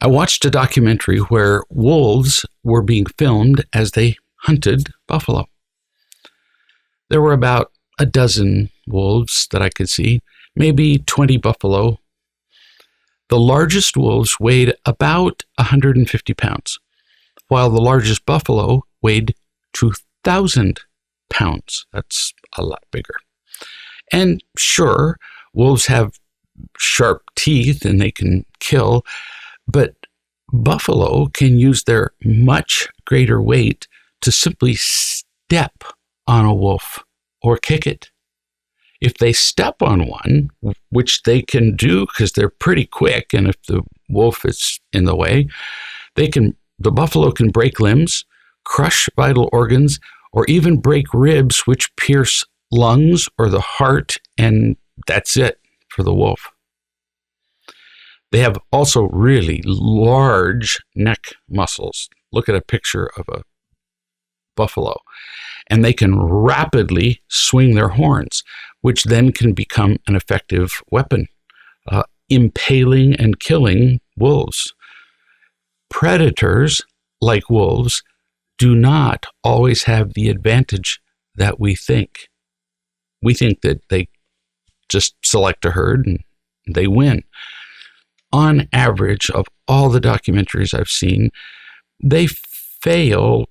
I watched a documentary where wolves were being filmed as they hunted buffalo. There were about a dozen wolves that I could see, maybe 20 buffalo. The largest wolves weighed about 150 pounds, while the largest buffalo weighed 2,000 pounds. That's a lot bigger. And sure, wolves have sharp teeth and they can kill, but buffalo can use their much greater weight to simply step on a wolf or kick it. If they step on one, which they can do because they're pretty quick, and if the wolf is in the way, the buffalo can break limbs, crush vital organs, or even break ribs, which pierce lungs or the heart, and that's it for the wolf. They have also really large neck muscles. Look at a picture of a buffalo. And they can rapidly swing their horns, which then can become an effective weapon, impaling and killing wolves. Predators, like wolves, do not always have the advantage that we think. We think that they just select a herd and they win. On average, of all the documentaries I've seen, they fail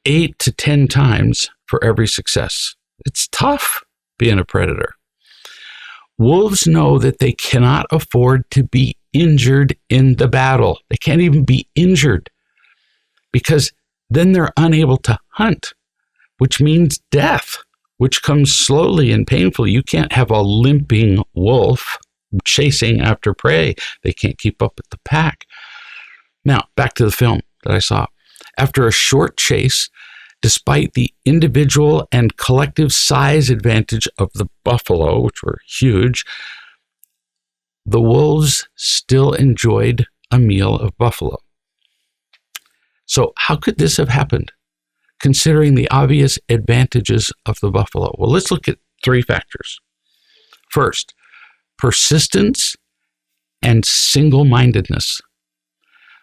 8 to 10 times for every success. It's tough being a predator. Wolves know that they cannot afford to be injured in the battle. They can't even be injured because then they're unable to hunt, which means death, which comes slowly and painfully. You can't have a limping wolf chasing after prey. They can't keep up with the pack. Now, back to the film that I saw. After a short chase, despite the individual and collective size advantage of the buffalo, which were huge, the wolves still enjoyed a meal of buffalo. So how could this have happened, considering the obvious advantages of the buffalo? Well, let's look at 3 factors. First, persistence and single-mindedness.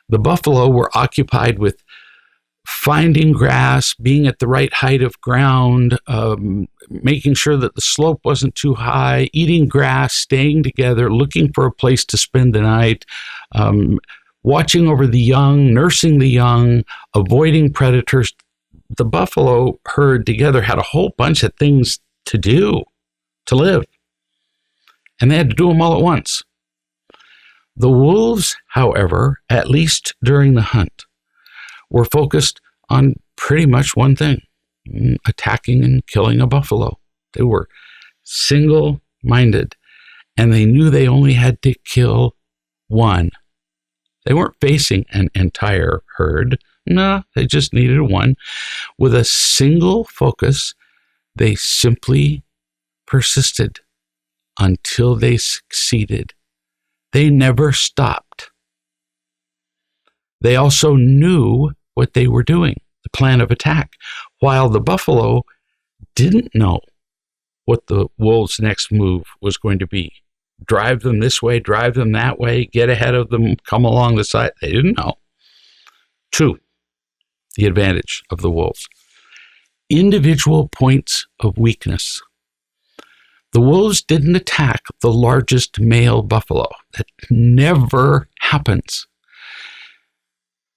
The buffalo were occupied with finding grass, being at the right height of ground, making sure that the slope wasn't too high, eating grass, staying together, looking for a place to spend the night, watching over the young, nursing the young, avoiding predators. The buffalo herd together had a whole bunch of things to do to live, and they had to do them all at once. The wolves, however, at least during the hunt, were focused on pretty much one thing: attacking and killing a buffalo. They were single-minded, and they knew they only had to kill one. They weren't facing an entire herd. No, they just needed one. With a single focus, they simply persisted until they succeeded. They never stopped. They also knew what they were doing, the plan of attack, while the buffalo didn't know what the wolves' next move was going to be. Drive them this way, drive them that way, get ahead of them, come along the side. They didn't know. 2, the advantage of the wolves. Individual points of weakness. The wolves didn't attack the largest male buffalo. That never happens.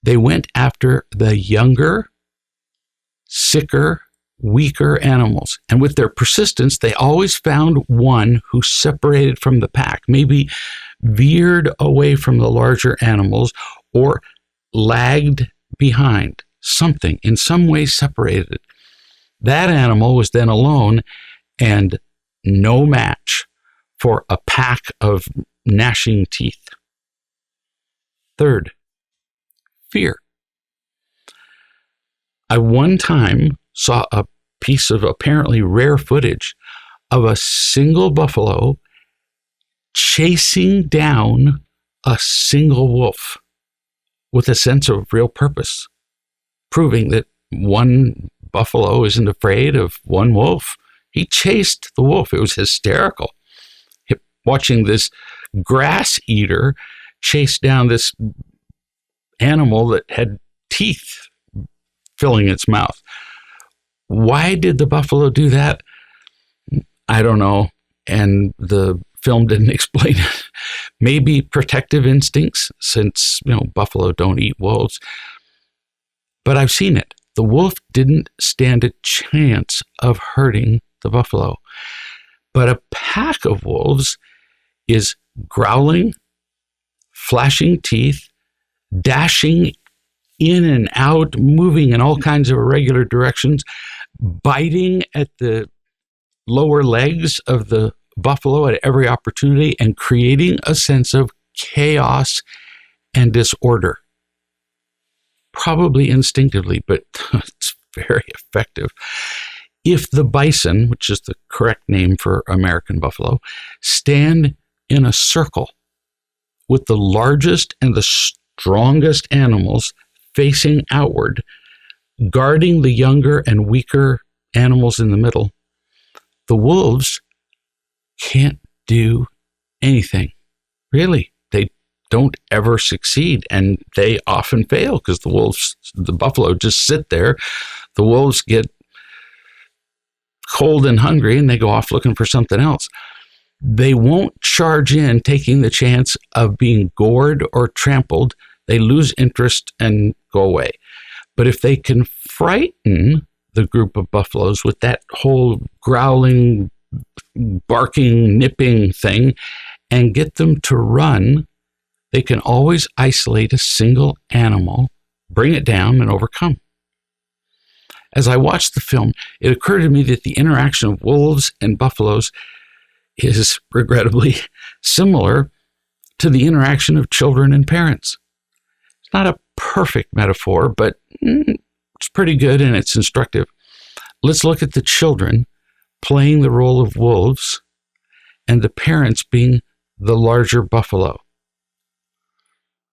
They went after the younger, sicker, weaker animals. And with their persistence, they always found one who separated from the pack, maybe veered away from the larger animals or lagged behind. Something, in some way, separated. That animal was then alone and no match for a pack of gnashing teeth. 3rd, fear. I one time saw a piece of apparently rare footage of a single buffalo chasing down a single wolf with a sense of real purpose, proving that one buffalo isn't afraid of one wolf. He chased the wolf. It was hysterical. Watching this grass eater chased down this animal that had teeth filling its mouth. Why did the buffalo do that? I don't know. And the film didn't explain it. Maybe protective instincts, since, buffalo don't eat wolves. But I've seen it. The wolf didn't stand a chance of hurting the buffalo. But a pack of wolves is growling, flashing teeth, dashing in and out, moving in all kinds of irregular directions, biting at the lower legs of the buffalo at every opportunity, and creating a sense of chaos and disorder. Probably instinctively, but it's very effective. If the bison, which is the correct name for American buffalo, stand in a circle with the largest and the strongest animals facing outward, guarding the younger and weaker animals in the middle, the wolves can't do anything. Really, they don't ever succeed, and they often fail because the buffalo just sit there. The wolves get cold and hungry, and they go off looking for something else. They won't charge in, taking the chance of being gored or trampled. They lose interest and go away. But if they can frighten the group of buffaloes with that whole growling, barking, nipping thing and get them to run, they can always isolate a single animal, bring it down, and overcome. As I watched the film, it occurred to me that the interaction of wolves and buffaloes is regrettably similar to the interaction of children and parents. It's not a perfect metaphor, but it's pretty good and it's instructive. Let's look at the children playing the role of wolves and the parents being the larger buffalo.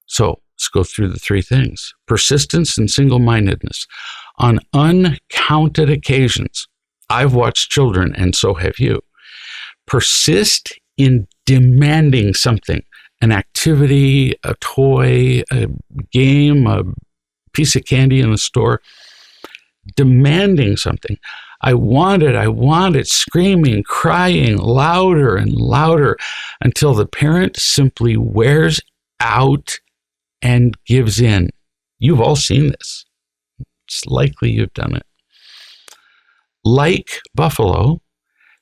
So let's go through the three things. Persistence and single-mindedness. On uncounted occasions, I've watched children, and so have you, persist in demanding something, an activity, a toy, a game, a piece of candy in the store, demanding something. I want it, screaming, crying louder and louder until the parent simply wears out and gives in. You've all seen this. It's likely you've done it. Like buffalo,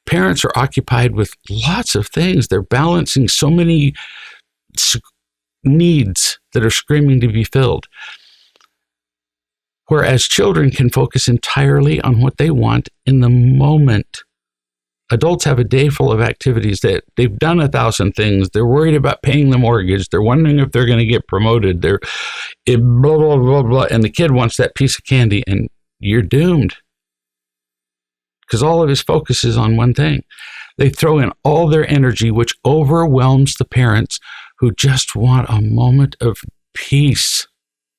parents are occupied with lots of things. They're balancing so many needs that are screaming to be filled. Whereas children can focus entirely on what they want in the moment. Adults have a day full of activities that they've done 1,000 things. They're worried about paying the mortgage. They're wondering if they're going to get promoted. They're blah, blah, blah, blah. And the kid wants that piece of candy, and you're doomed. Because all of his focus is on one thing. They throw in all their energy, which overwhelms the parents who just want a moment of peace.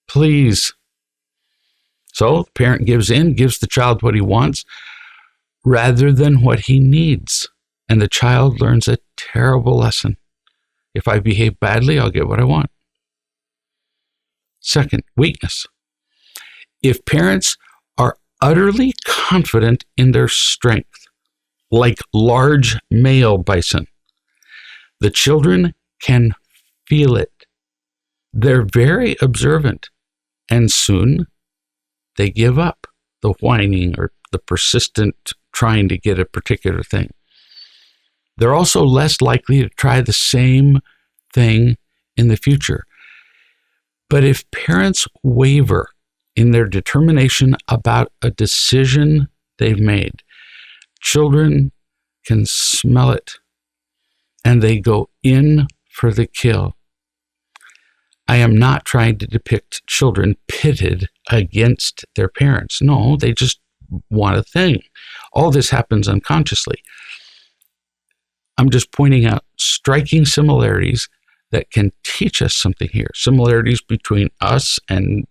Please. So the parent gives in, gives the child what he wants rather than what he needs. And the child learns a terrible lesson. If I behave badly, I'll get what I want. Second, weakness. If parents are utterly confident in their strength, like large male bison, the children can feel it. They're very observant, and soon they give up the whining or the persistent trying to get a particular thing. They're also less likely to try the same thing in the future. But if parents waver in their determination about a decision they've made, children can smell it and they go in for the kill. I am not trying to depict children pitted against their parents. No, they just want a thing. All this happens unconsciously. I'm just pointing out striking similarities that can teach us something here. Similarities between us and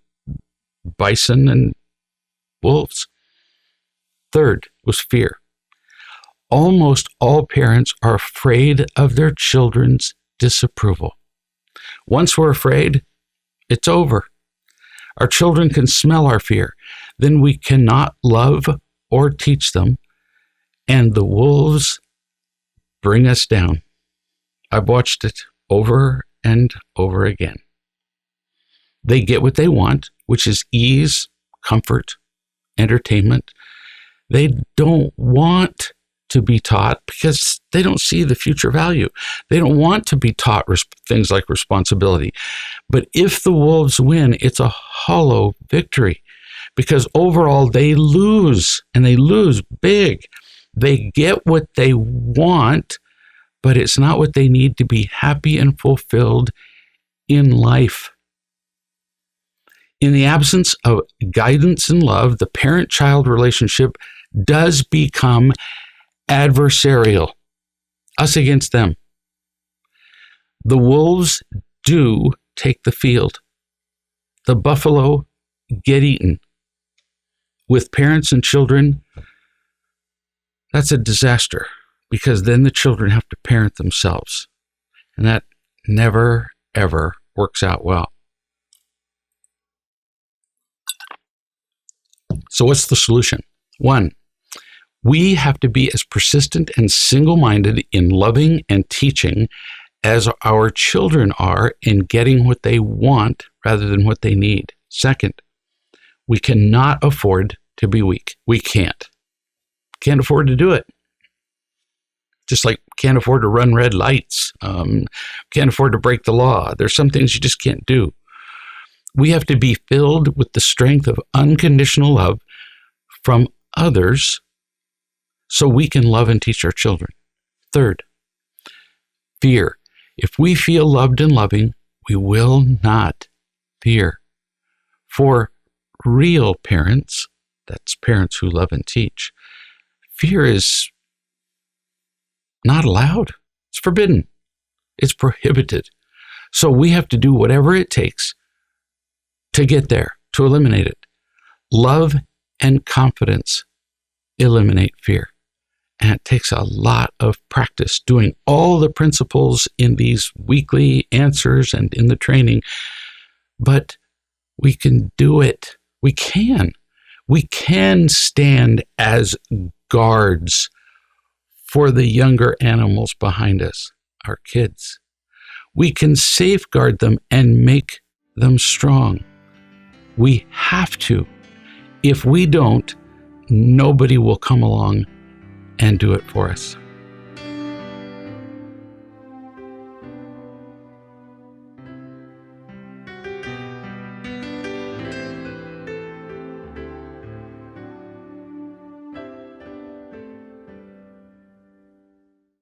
bison and wolves. Third was fear. Almost all parents are afraid of their children's disapproval. Once we're afraid, it's over. Our children can smell our fear. Then we cannot love or teach them, and the wolves bring us down. I've watched it over and over again. They get what they want, which is ease, comfort, entertainment. They don't want to be taught because they don't see the future value. They don't want to be taught things like responsibility. But if the wolves win, it's a hollow victory because overall they lose, and they lose big. They get what they want, but it's not what they need to be happy and fulfilled in life. In the absence of guidance and love, the parent-child relationship does become adversarial, us against them. The wolves do take the field. The buffalo get eaten. With parents and children, that's a disaster because then the children have to parent themselves. And that never, ever works out well. So what's the solution? 1, we have to be as persistent and single-minded in loving and teaching as our children are in getting what they want rather than what they need. 2, we cannot afford to be weak. We can't afford to do it. Just like can't afford to run red lights, can't afford to break the law. There's some things you just can't do. We have to be filled with the strength of unconditional love from others so we can love and teach our children. 3, fear. If we feel loved and loving, we will not fear. For real parents, that's parents who love and teach, fear is not allowed. It's forbidden. It's prohibited. So we have to do whatever it takes to get there, to eliminate it. Love and confidence eliminate fear. And it takes a lot of practice doing all the principles in these weekly answers and in the training. But we can do it. We can. We can stand as guards for the younger animals behind us, our kids. We can safeguard them and make them strong. We have to. If we don't, nobody will come along and do it for us.